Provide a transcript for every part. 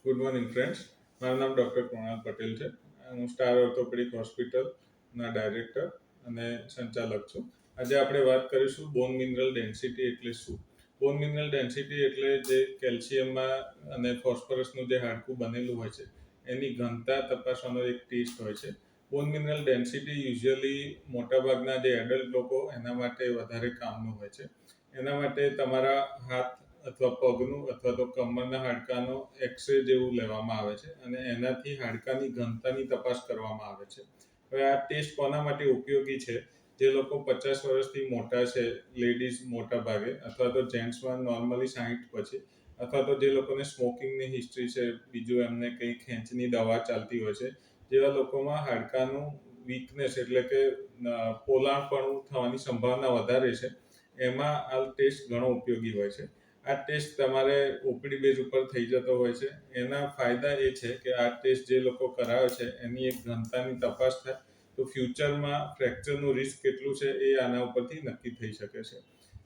Good morning friends. મારું નામ doctor Krunal Patel છે. હું સ્ટાર ઓર્થોપેડિક હોસ્પિટલના ડાયરેક્ટર અને સંચાલક છું. આજે આપણે વાત કરીશું બોન મિનરલ ડેન્સિટી એટલે શું. બોન મિનરલ ડેન્સિટી એટલે જે કેલ્શિયમમાં અને ફોસ્ફરસનું જે હાડકું બનેલું હોય છે એની ઘનતા તપાસવાનો એક ટેસ્ટ હોય છે. બોન મિનરલ ડેન્સિટી યુઝ્યુઅલી મોટાભાગના જે એડલ્ટ લોકો એના માટે વધારે કામનું હોય છે. એના માટે તમારા હાથ અથવા પગનું અથવા તો કમરના હાડકાનો એક્સરે જેવું લેવામાં આવે છે અને એનાથી હાડકાની ઘનતાની તપાસ કરવામાં આવે છે. હવે આ ટેસ્ટ કોના માટે ઉપયોગી છે? જે લોકો 50 વર્ષથી મોટા છે, લેડીઝ મોટા ભાગે, અથવા તો જેન્ટ્સમાં નોર્મલી 60 પછી, અથવા તો જે લોકોને સ્મોકિંગની હિસ્ટ્રી છે, બીજું એમને કંઈ ખેંચની દવા ચાલતી હોય છે, જેવા લોકોમાં હાડકાનું વીકનેસ એટલે કે પોલાણપણું થવાની સંભાવના વધારે છે. એમાં આ ટેસ્ટ ઘણો ઉપયોગી હોય છે. આ ટેસ્ટ તમારે ઓપીડી બેઝ ઉપર થઈ જતો હોય છે. એના ફાયદા એ છે કે આ ટેસ્ટ જે લોકો કરાવે છે એની એક ઘનતાની તપાસ થાય તો ફ્યુચરમાં ફ્રેક્ચરનું રિસ્ક કેટલું છે એ આના ઉપરથી નક્કી થઈ શકે છે.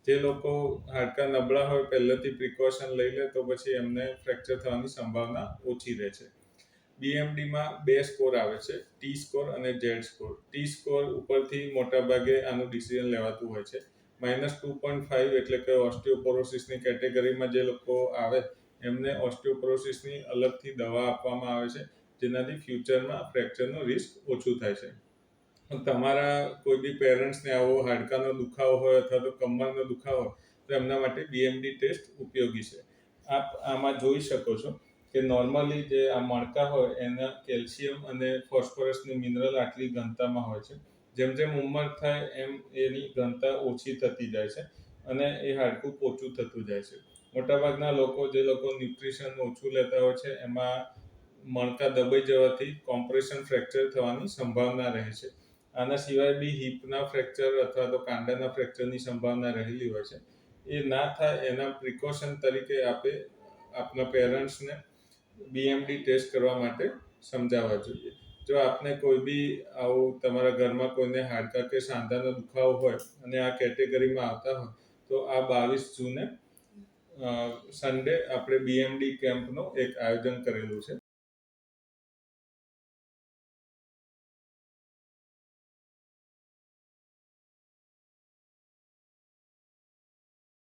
જે લોકો હાડકાં નબળા હોય પહેલેથી પ્રિકોશન લઈ લે તો પછી એમને ફ્રેક્ચર થવાની સંભાવના ઓછી રહે છે. બીએમડીમાં 2 સ્કોર આવે છે, ટી સ્કોર અને ઝેડ સ્કોર. ટી સ્કોર ઉપરથી મોટાભાગે આનું ડિસિઝન લેવાતું હોય છે. -2.5 એટલે કે ઓસ્ટિયોપોરોસિસની કેટેગરીમાં જે લોકો આવે એમને ઓસ્ટિયોપોરોસિસની અલગથી દવા આપવામાં આવે છે, જેનાથી ફ્યુચરમાં ફ્રેક્ચરનો રિસ્ક ઓછું થાય છે. તમારા કોઈ બી પેરેન્ટ્સને આવો હાડકાનો દુખાવો હોય અથવા તો કમરનો દુખાવો હોય તો એમના માટે બીએમડી ટેસ્ટ ઉપયોગી છે. આપ આમાં જોઈ શકો છો કે નોર્મલી જે આ મણકા હોય એના કેલ્શિયમ અને ફોસ્ફરસની મિનરલ આટલી ઘનતામાં હોય છે. જેમ જેમ ઉંમર થાય એમ એની ઘનતા ઓછી થતી જાય છે અને એ હાડકું પોચું થતું જાય છે. મોટાભાગના લોકો જે લોકો ન્યુટ્રિશન ઓછું લેતા હોય છે એમાં મણકા દબાઈ જવાથી કોમ્પ્રેશન ફ્રેક્ચર થવાની સંભાવના રહે છે. આના સિવાય બી હિપના ફ્રેક્ચર અથવા તો કાંડાના ફ્રેક્ચરની સંભાવના રહેલી હોય છે. એ ના થાય એના પ્રિકોશન તરીકે આપના પેરેન્ટ્સને બીએમડી ટેસ્ટ કરવા માટે સમજાવવા જોઈએ. જો આપને કોઈ બી આવું તમારા ઘરમાં કોઈને હાડકા કે સાંધાનો દુખાવો હોય અને આ કેટેગરીમાં આવતા હોય તો આ 22 જૂને સન્ડે આપણે બીએમડી કેમ્પનું એક આયોજન કરેલું છે.